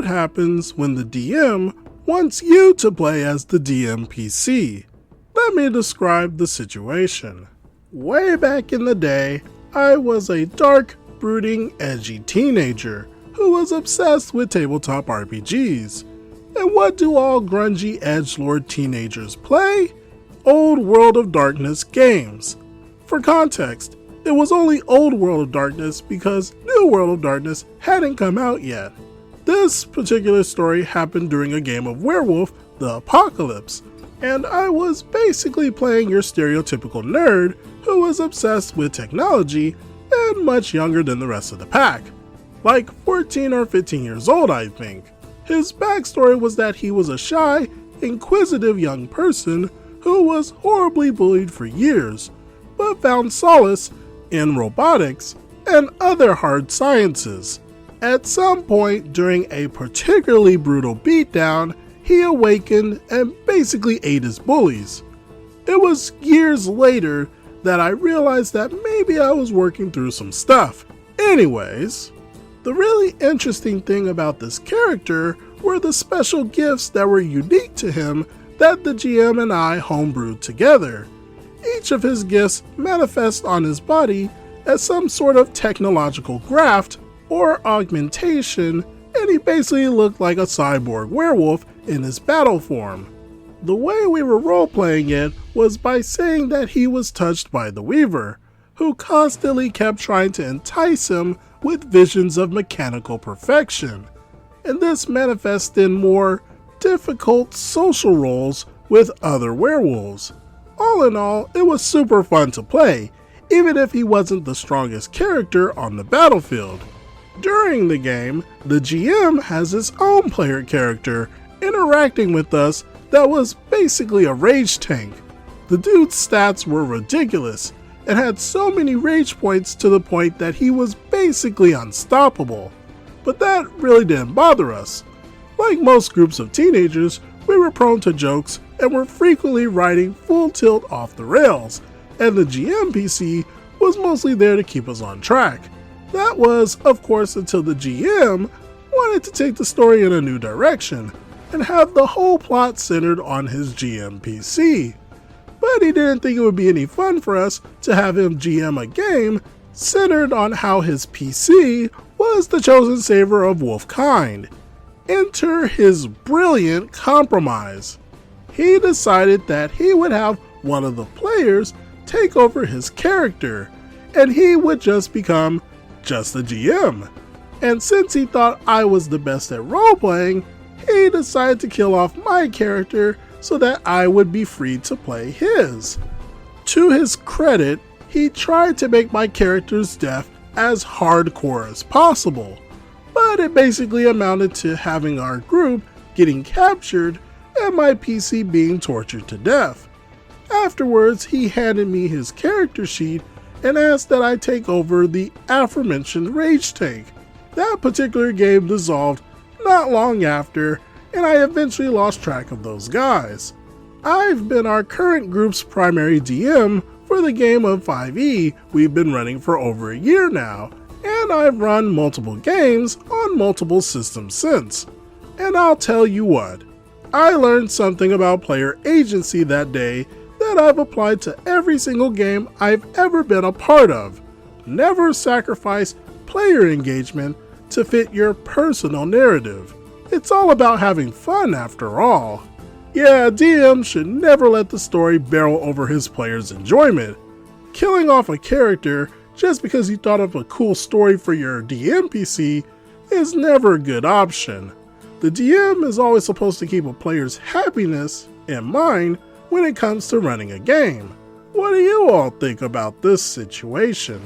what happens when the DM wants you to play as the DMPC. Let me describe the situation. Way back in the day, I was a dark, brooding, edgy teenager who was obsessed with tabletop RPGs. And what do all grungy edgelord teenagers play? Old World of Darkness games. For context, it was only Old World of Darkness because New World of Darkness hadn't come out yet. This particular story happened during a game of Werewolf, the Apocalypse, and I was basically playing your stereotypical nerd who was obsessed with technology and much younger than the rest of the pack. Like 14 or 15 years old, I think. His backstory was that he was a shy, inquisitive young person who was horribly bullied for years, but found solace in robotics and other hard sciences. At some point during a particularly brutal beatdown, he awakened and basically ate his bullies. It was years later that I realized that maybe I was working through some stuff. Anyways, the really interesting thing about this character were the special gifts that were unique to him that the GM and I homebrewed together. Each of his gifts manifests on his body as some sort of technological graft or augmentation, and he basically looked like a cyborg werewolf in his battle form. The way we were role-playing it was by saying that he was touched by the Weaver, who constantly kept trying to entice him with visions of mechanical perfection, and this manifests in more difficult social roles with other werewolves. All in all, it was super fun to play, even if he wasn't the strongest character on the battlefield. During the game, the GM has his own player character interacting with us that was basically a rage tank. The dude's stats were ridiculous and had so many rage points to the point that he was basically unstoppable. But that really didn't bother us. Like most groups of teenagers, we were prone to jokes and were frequently riding full tilt off the rails, and the GMPC was mostly there to keep us on track. That was, of course, until the GM wanted to take the story in a new direction and have the whole plot centered on his GMPC. But he didn't think it would be any fun for us to have him GM a game centered on how his PC was the chosen savior of wolfkind. Enter his brilliant compromise. He decided that he would have one of the players take over his character, and he would just become just the GM. And since he thought I was the best at role-playing, he decided to kill off my character so that I would be free to play his. To his credit, he tried to make my character's death as hardcore as possible, but it basically amounted to having our group getting captured and my PC being tortured to death. Afterwards, he handed me his character sheet and asked that I take over the aforementioned rage tank. That particular game dissolved not long after, and I eventually lost track of those guys. I've been our current group's primary DM for the game of 5e we've been running for over a year now, and I've run multiple games on multiple systems since. And I'll tell you what, I learned something about player agency that day that I've applied to every single game I've ever been a part of. Never sacrifice player engagement to fit your personal narrative. It's all about having fun after all. Yeah, a DM should never let the story barrel over his players' enjoyment. Killing off a character just because you thought of a cool story for your DMPC is never a good option. The DM is always supposed to keep a player's happiness in mind when it comes to running a game. What do you all think about this situation?